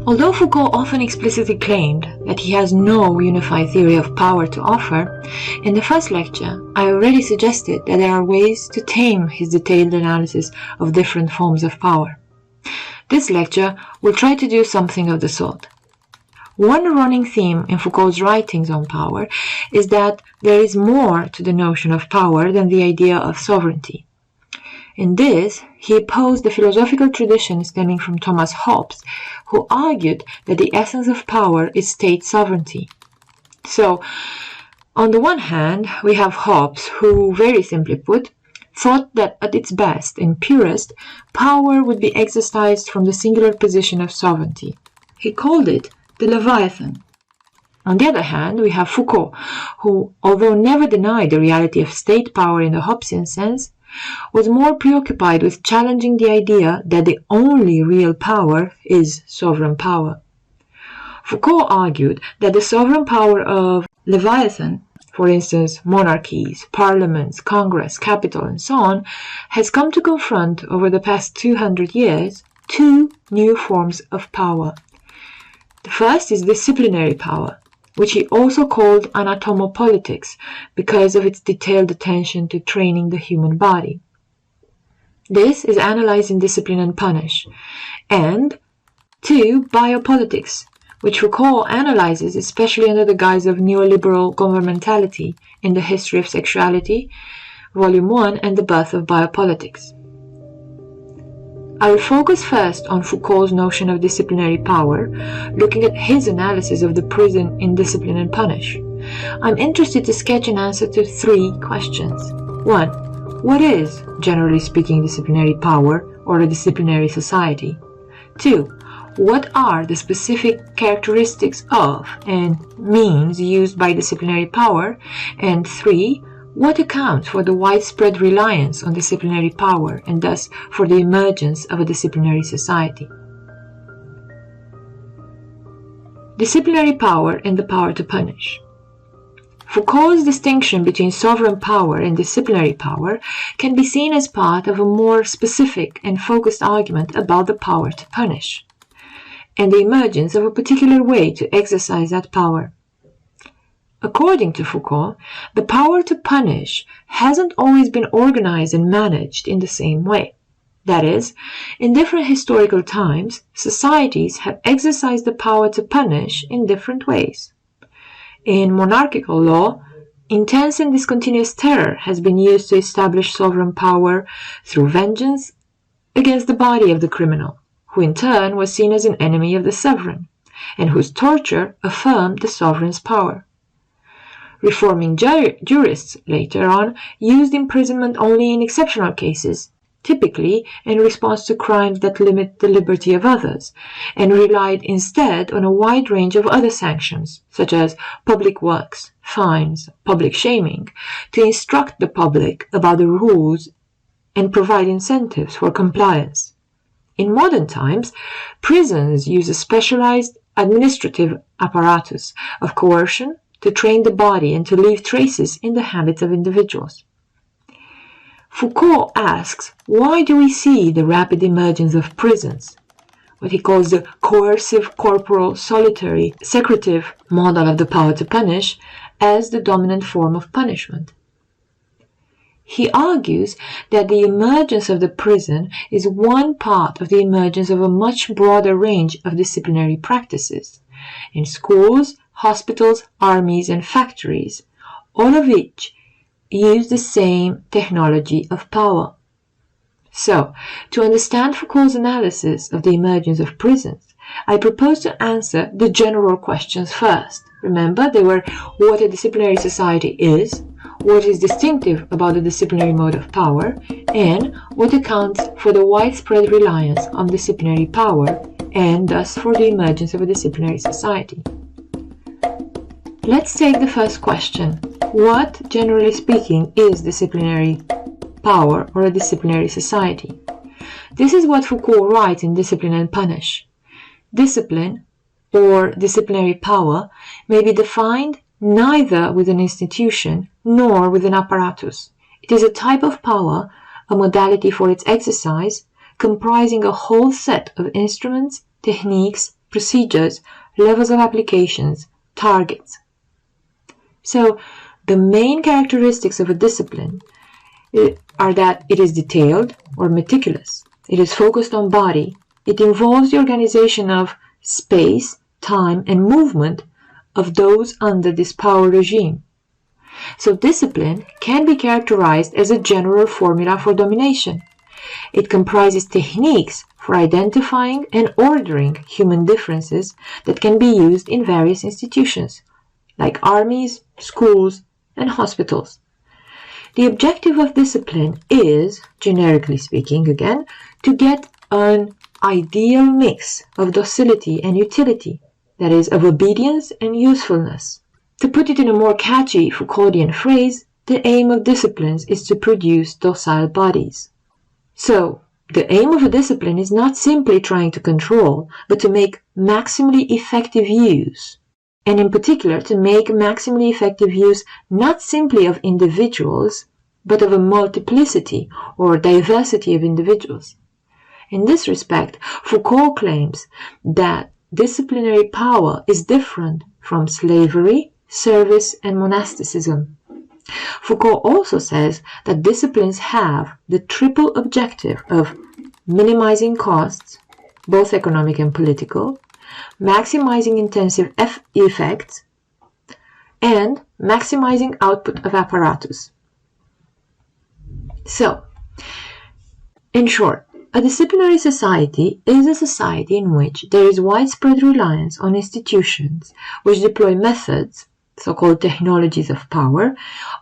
Although Foucault often explicitly claimed that he has no unified theory of power to offer, in the first lecture I already suggested that there are ways to tame his detailed analysis of different forms of power. This lecture will try to do something of the sort. One running theme in Foucault's writings on power is that there is more to the notion of power than the idea of sovereignty. In this, he opposed the philosophical tradition stemming from Thomas Hobbes, who argued that the essence of power is state sovereignty. So, on the one hand, we have Hobbes, who, very simply put, thought that at its best and purest, power would be exercised from the singular position of sovereignty. He called it the Leviathan. On the other hand, we have Foucault, who, although never denied the reality of state power in the Hobbesian sense, was more preoccupied with challenging the idea that the only real power is sovereign power. Foucault argued that the sovereign power of Leviathan, for instance, monarchies, parliaments, Congress, capital, and so on, has come to confront, over the past 200 years, two new forms of power. The first is disciplinary power, which he also called anatomopolitics because of its detailed attention to training the human body. This is analyzed in Discipline and Punish. And 2. Biopolitics, which Foucault analyzes especially under the guise of neoliberal governmentality in The History of Sexuality, Volume 1, and The Birth of Biopolitics. I will focus first on Foucault's notion of disciplinary power, looking at his analysis of the prison in Discipline and Punish. I'm interested to sketch an answer to 3 questions. 1. What is, generally speaking, disciplinary power or a disciplinary society? 2. What are the specific characteristics of and means used by disciplinary power? And 3. What accounts for the widespread reliance on disciplinary power and thus for the emergence of a disciplinary society? Disciplinary power and the power to punish. Foucault's distinction between sovereign power and disciplinary power can be seen as part of a more specific and focused argument about the power to punish, and the emergence of a particular way to exercise that power. According to Foucault, the power to punish hasn't always been organized and managed in the same way. That is, in different historical times, societies have exercised the power to punish in different ways. In monarchical law, intense and discontinuous terror has been used to establish sovereign power through vengeance against the body of the criminal, who in turn was seen as an enemy of the sovereign, and whose torture affirmed the sovereign's power. Reforming jurists later on used imprisonment only in exceptional cases, typically in response to crimes that limit the liberty of others, and relied instead on a wide range of other sanctions, such as public works, fines, public shaming, to instruct the public about the rules and provide incentives for compliance. In modern times, prisons use a specialized administrative apparatus of coercion to train the body and to leave traces in the habits of individuals. Foucault asks, why do we see the rapid emergence of prisons, what he calls the coercive, corporal, solitary, secretive model of the power to punish, as the dominant form of punishment? He argues that the emergence of the prison is one part of the emergence of a much broader range of disciplinary practices in schools, hospitals, armies, and factories, all of which use the same technology of power. So, to understand Foucault's analysis of the emergence of prisons, I propose to answer the general questions first. Remember, they were what a disciplinary society is, what is distinctive about the disciplinary mode of power, and what accounts for the widespread reliance on disciplinary power, and thus for the emergence of a disciplinary society. Let's take the first question. What, generally speaking, is disciplinary power or a disciplinary society? This is what Foucault writes in Discipline and Punish. Discipline, or disciplinary power, may be defined neither with an institution nor with an apparatus. It is a type of power, a modality for its exercise, comprising a whole set of instruments, techniques, procedures, levels of applications, targets. So, the main characteristics of a discipline are that it is detailed or meticulous, it is focused on body, it involves the organization of space, time, and movement of those under this power regime. So discipline can be characterized as a general formula for domination. It comprises techniques for identifying and ordering human differences that can be used in various institutions, like armies, schools, and hospitals. The objective of discipline is, generically speaking again, to get an ideal mix of docility and utility, that is, of obedience and usefulness. To put it in a more catchy Foucauldian phrase, the aim of disciplines is to produce docile bodies. So, the aim of a discipline is not simply trying to control, but to make maximally effective use. And in particular, to make maximally effective use not simply of individuals, but of a multiplicity or diversity of individuals. In this respect, Foucault claims that disciplinary power is different from slavery, service, and monasticism. Foucault also says that disciplines have the triple objective of minimizing costs, both economic and political, maximizing intensive effects, and maximizing output of apparatus. So, in short, a disciplinary society is a society in which there is widespread reliance on institutions which deploy methods, so-called technologies of power,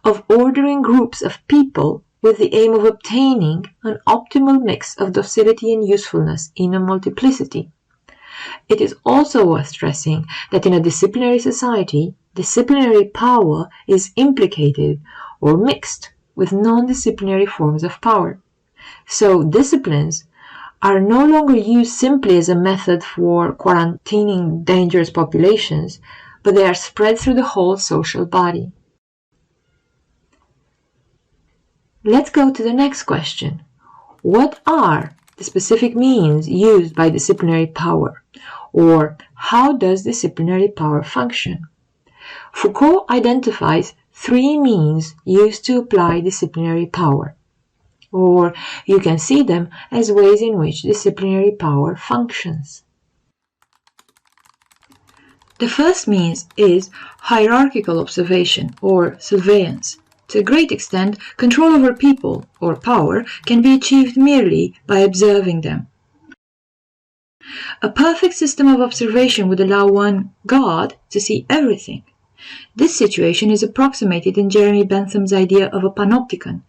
of ordering groups of people with the aim of obtaining an optimal mix of docility and usefulness in a multiplicity. It is also worth stressing that in a disciplinary society, disciplinary power is implicated or mixed with non-disciplinary forms of power. So disciplines are no longer used simply as a method for quarantining dangerous populations, but they are spread through the whole social body. Let's go to the next question. What are the specific means used by disciplinary power? Or how does disciplinary power function? Foucault identifies 3 means used to apply disciplinary power, or you can see them as ways in which disciplinary power functions. The first means is hierarchical observation or surveillance. To a great extent, control over people or power can be achieved merely by observing them. A perfect system of observation would allow one God to see everything. This situation is approximated in Jeremy Bentham's idea of a panopticon.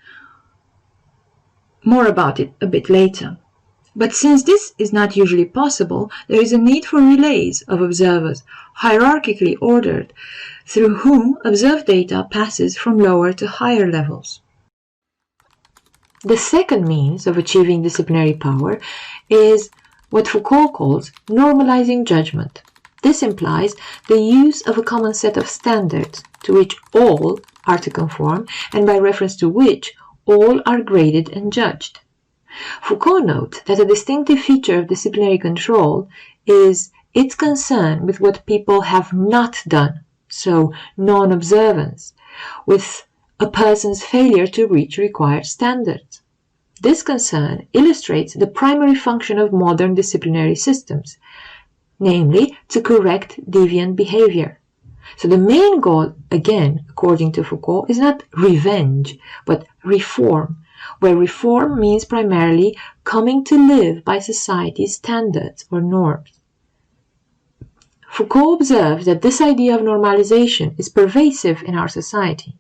More about it a bit later. But since this is not usually possible, there is a need for relays of observers, hierarchically ordered, through whom observed data passes from lower to higher levels. The second means of achieving disciplinary power is what Foucault calls normalizing judgment. This implies the use of a common set of standards to which all are to conform and by reference to which all are graded and judged. Foucault notes that a distinctive feature of disciplinary control is its concern with what people have not done, so non-observance, with a person's failure to reach required standards. This concern illustrates the primary function of modern disciplinary systems, namely to correct deviant behavior. So the main goal, again, according to Foucault, is not revenge, but reform, where reform means primarily coming to live by society's standards or norms. Foucault observes that this idea of normalization is pervasive in our society.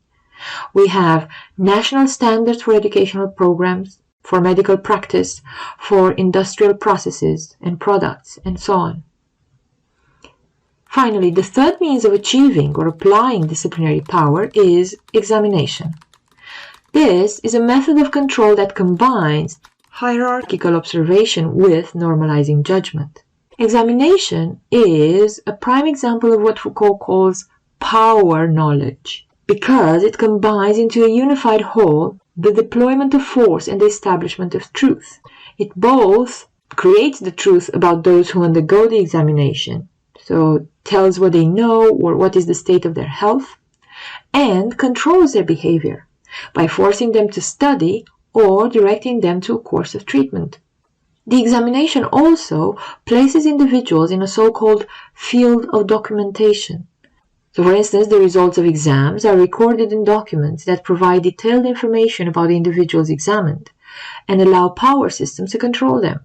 We have national standards for educational programs, for medical practice, for industrial processes and products, and so on. Finally, the third means of achieving or applying disciplinary power is examination. This is a method of control that combines hierarchical observation with normalizing judgment. Examination is a prime example of what Foucault calls power knowledge, because it combines into a unified whole the deployment of force and the establishment of truth. It both creates the truth about those who undergo the examination, so tells what they know or what is the state of their health, and controls their behavior by forcing them to study or directing them to a course of treatment. The examination also places individuals in a so-called field of documentation. So, for instance, the results of exams are recorded in documents that provide detailed information about the individuals examined and allow power systems to control them.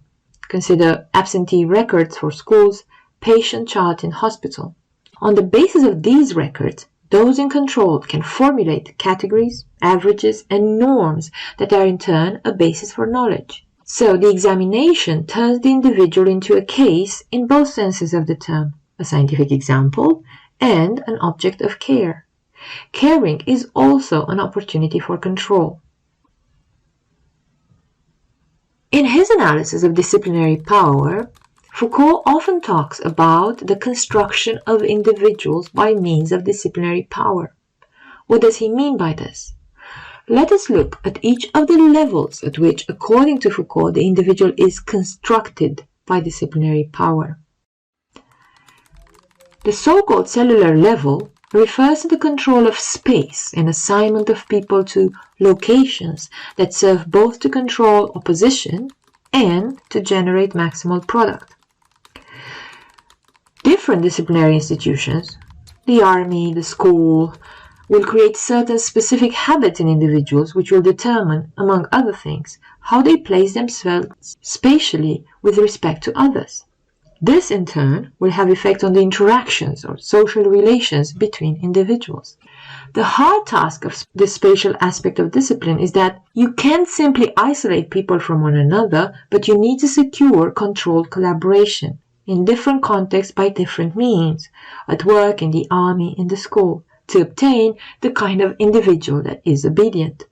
Consider absentee records for schools, patient chart in hospital. On the basis of these records, those in control can formulate categories, averages, and norms that are in turn a basis for knowledge. So the examination turns the individual into a case in both senses of the term, a scientific example and an object of care. Caring is also an opportunity for control. In his analysis of disciplinary power, Foucault often talks about the construction of individuals by means of disciplinary power. What does he mean by this? Let us look at each of the levels at which, according to Foucault, the individual is constructed by disciplinary power. The so-called cellular level refers to the control of space and assignment of people to locations that serve both to control opposition and to generate maximal product. Different disciplinary institutions, the army, the school, will create certain specific habits in individuals which will determine, among other things, how they place themselves spatially with respect to others. This, in turn, will have effect on the interactions or social relations between individuals. The hard task of the spatial aspect of discipline is that you can't simply isolate people from one another, but you need to secure controlled collaboration in different contexts by different means, at work, in the army, in the school, to obtain the kind of individual that is obedient.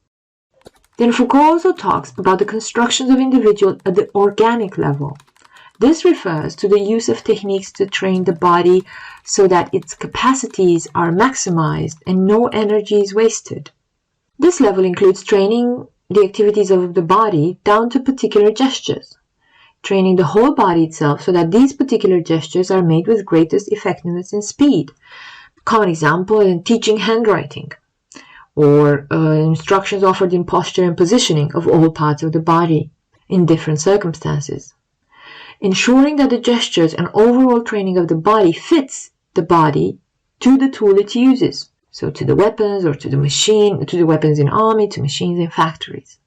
Then Foucault also talks about the constructions of individuals at the organic level. This refers to the use of techniques to train the body so that its capacities are maximized and no energy is wasted. This level includes training the activities of the body down to particular gestures, training the whole body itself so that these particular gestures are made with greatest effectiveness and speed. Common example in teaching handwriting, or instructions offered in posture and positioning of all parts of the body in different circumstances. Ensuring that the gestures and overall training of the body fits the body to the tool it uses, so to the weapons or to the machine, to the weapons in army, to machines in factories.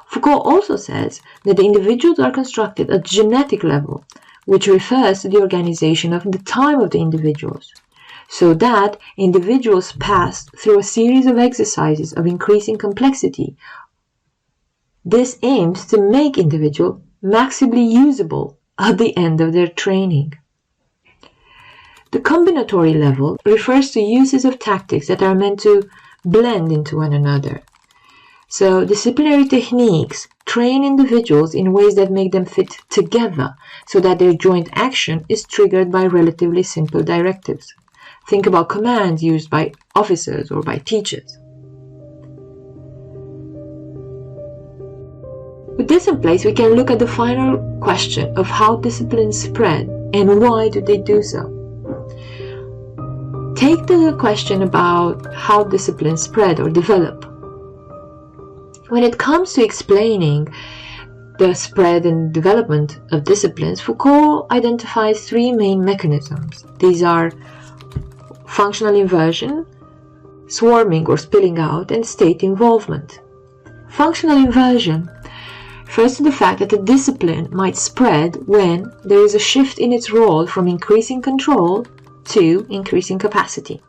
Foucault also says that the individuals are constructed at genetic level, which refers to the organization of the time of the individuals, so that individuals pass through a series of exercises of increasing complexity. This aims to make individuals maximally usable at the end of their training. The combinatory level refers to uses of tactics that are meant to blend into one another. So disciplinary techniques train individuals in ways that make them fit together so that their joint action is triggered by relatively simple directives. Think about commands used by officers or by teachers. With this in place, we can look at the final question of how disciplines spread and why do they do so. Take the question about how disciplines spread or develop. When it comes to explaining the spread and development of disciplines, Foucault identifies three main mechanisms. These are functional inversion, swarming or spilling out, and state involvement. Functional inversion refers to the fact that a discipline might spread when there is a shift in its role from increasing control to increasing capacity.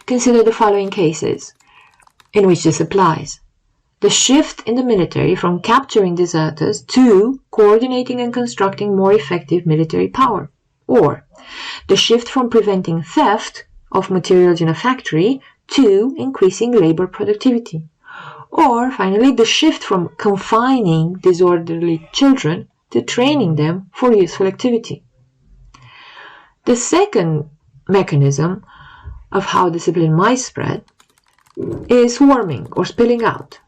Consider the following cases in which this applies. The shift in the military from capturing deserters to coordinating and constructing more effective military power, or the shift from preventing theft of materials in a factory to increasing labor productivity, or finally the shift from confining disorderly children to training them for useful activity. The second mechanism of how discipline might spread is swarming or spilling out.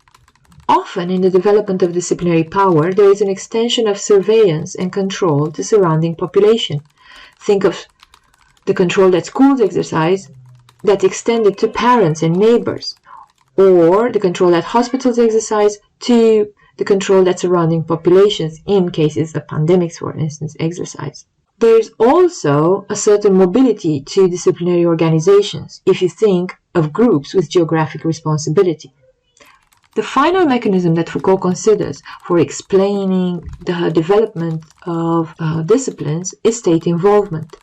Often in the development of disciplinary power, there is an extension of surveillance and control to surrounding population. Think of the control that schools exercise that's extended to parents and neighbors, or the control that hospitals exercise to the control that surrounding populations, in cases of pandemics, for instance, exercise. There is also a certain mobility to disciplinary organizations, if you think of groups with geographic responsibility. The final mechanism that Foucault considers for explaining the development of disciplines is state involvement.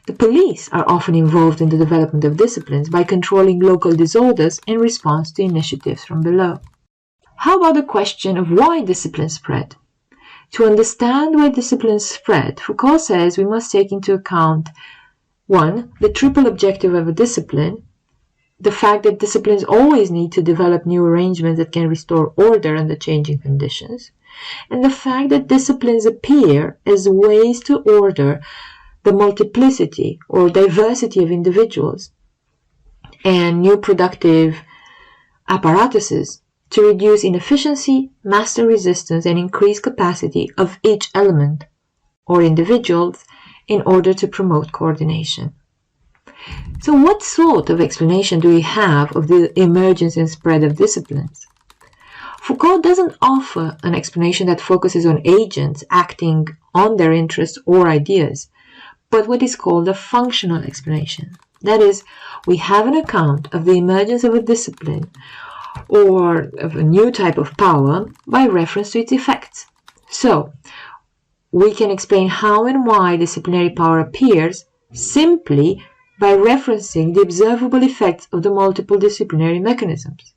The police are often involved in the development of disciplines by controlling local disorders in response to initiatives from below. How about the question of why disciplines spread? To understand why disciplines spread, Foucault says we must take into account 1. The triple objective of a discipline, the fact that disciplines always need to develop new arrangements that can restore order under changing conditions, and the fact that disciplines appear as ways to order the multiplicity or diversity of individuals and new productive apparatuses to reduce inefficiency, master resistance, and increase capacity of each element or individuals in order to promote coordination. So what sort of explanation do we have of the emergence and spread of disciplines? Foucault doesn't offer an explanation that focuses on agents acting on their interests or ideas, but what is called a functional explanation. That is, we have an account of the emergence of a discipline or of a new type of power by reference to its effects. So, we can explain how and why disciplinary power appears simply by referencing the observable effects of the multiple disciplinary mechanisms.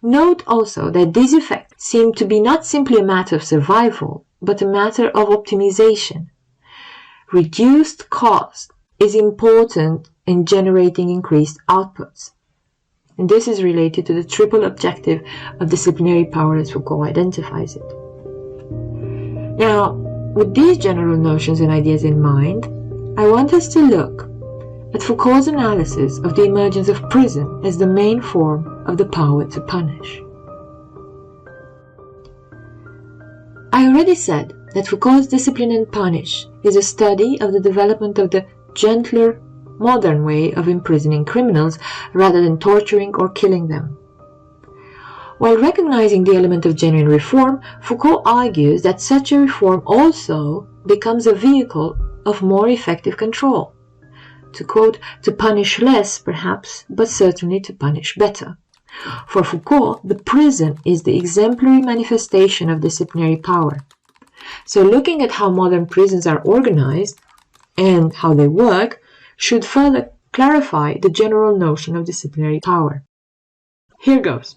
Note also that these effects seem to be not simply a matter of survival, but a matter of optimization. Reduced cost is important in generating increased outputs. And this is related to the triple objective of disciplinary power as Foucault identifies it. Now, with these general notions and ideas in mind, I want us to look at Foucault's analysis of the emergence of prison as the main form of the power to punish. I already said that Foucault's Discipline and Punish is a study of the development of the gentler, modern way of imprisoning criminals rather than torturing or killing them. While recognizing the element of genuine reform, Foucault argues that such a reform also becomes a vehicle of more effective control. To quote, to punish less, perhaps, but certainly to punish better. For Foucault, the prison is the exemplary manifestation of disciplinary power. So looking at how modern prisons are organized and how they work should further clarify the general notion of disciplinary power. Here goes.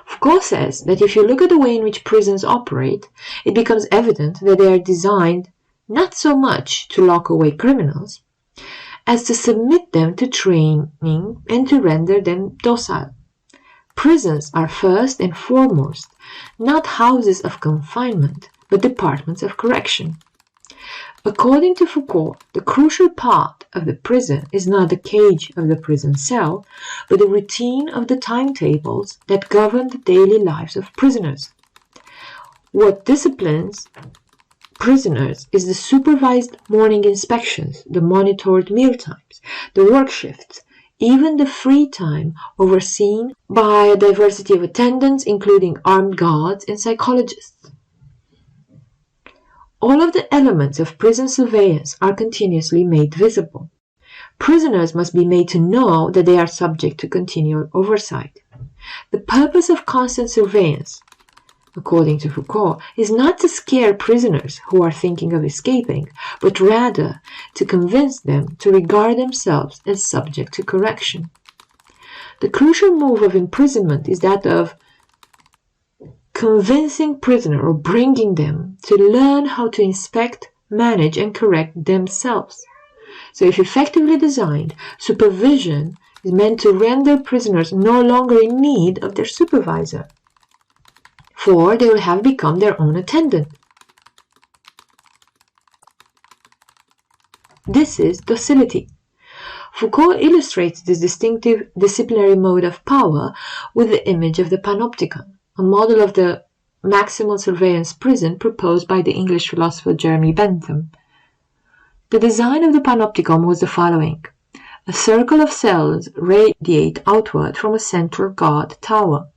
Foucault says that if you look at the way in which prisons operate, it becomes evident that they are designed not so much to lock away criminals, as to submit them to training and to render them docile. Prisons are first and foremost not houses of confinement, but departments of correction. According to Foucault, the crucial part of the prison is not the cage of the prison cell, but the routine of the timetables that govern the daily lives of prisoners. What disciplines prisoners is the supervised morning inspections, the monitored meal times, the work shifts, even the free time overseen by a diversity of attendants, including armed guards and psychologists. All of the elements of prison surveillance are continuously made visible. Prisoners must be made to know that they are subject to continual oversight. The purpose of constant surveillance, according to Foucault, is not to scare prisoners who are thinking of escaping, but rather to convince them to regard themselves as subject to correction. The crucial move of imprisonment is that of convincing prisoner or bringing them to learn how to inspect, manage, and correct themselves. So if effectively designed, supervision is meant to render prisoners no longer in need of their supervisor, for they will have become their own attendant. This is docility. Foucault illustrates this distinctive disciplinary mode of power with the image of the panopticon, a model of the maximal surveillance prison proposed by the English philosopher Jeremy Bentham. The design of the panopticon was the following. A circle of cells radiate outward from a central guard tower.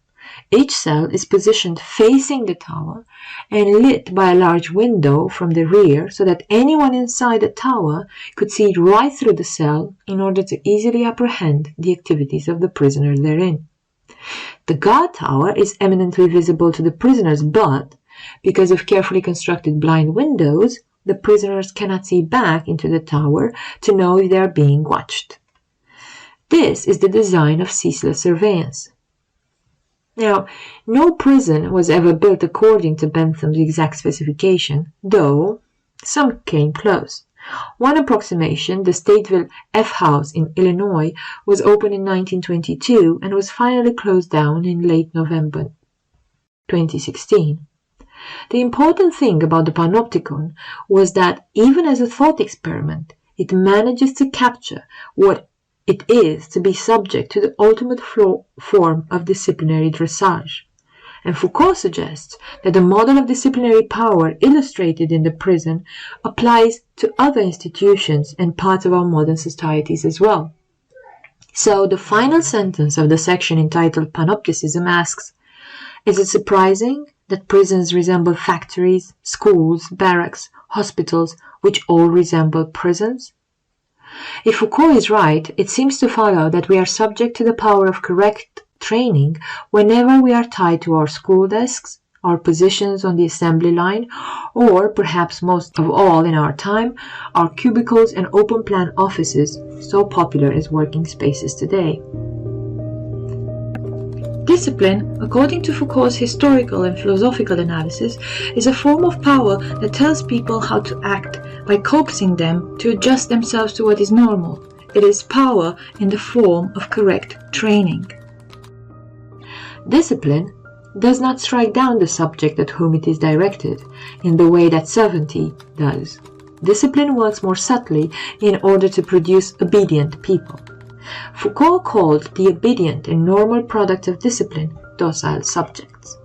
Each cell is positioned facing the tower and lit by a large window from the rear so that anyone inside the tower could see right through the cell in order to easily apprehend the activities of the prisoner therein. The guard tower is eminently visible to the prisoners, but because of carefully constructed blind windows, the prisoners cannot see back into the tower to know if they are being watched. This is the design of ceaseless surveillance. Now, no prison was ever built according to Bentham's exact specification, though some came close. One approximation, the Stateville F House in Illinois, was opened in 1922 and was finally closed down in late November 2016. The important thing about the panopticon was that even as a thought experiment, it manages to capture what it is to be subject to the ultimate form of disciplinary dressage. And Foucault suggests that the model of disciplinary power illustrated in the prison applies to other institutions and parts of our modern societies as well. So the final sentence of the section entitled Panopticism asks, is it surprising that prisons resemble factories, schools, barracks, hospitals, which all resemble prisons? If Foucault is right, it seems to follow that we are subject to the power of correct training whenever we are tied to our school desks, our positions on the assembly line, or perhaps most of all in our time, our cubicles and open-plan offices, so popular as working spaces today. Discipline, according to Foucault's historical and philosophical analysis, is a form of power that tells people how to act by coaxing them to adjust themselves to what is normal. It is power in the form of correct training. Discipline does not strike down the subject at whom it is directed in the way that servancy does. Discipline works more subtly in order to produce obedient people. Foucault called the obedient and normal product of discipline docile subjects.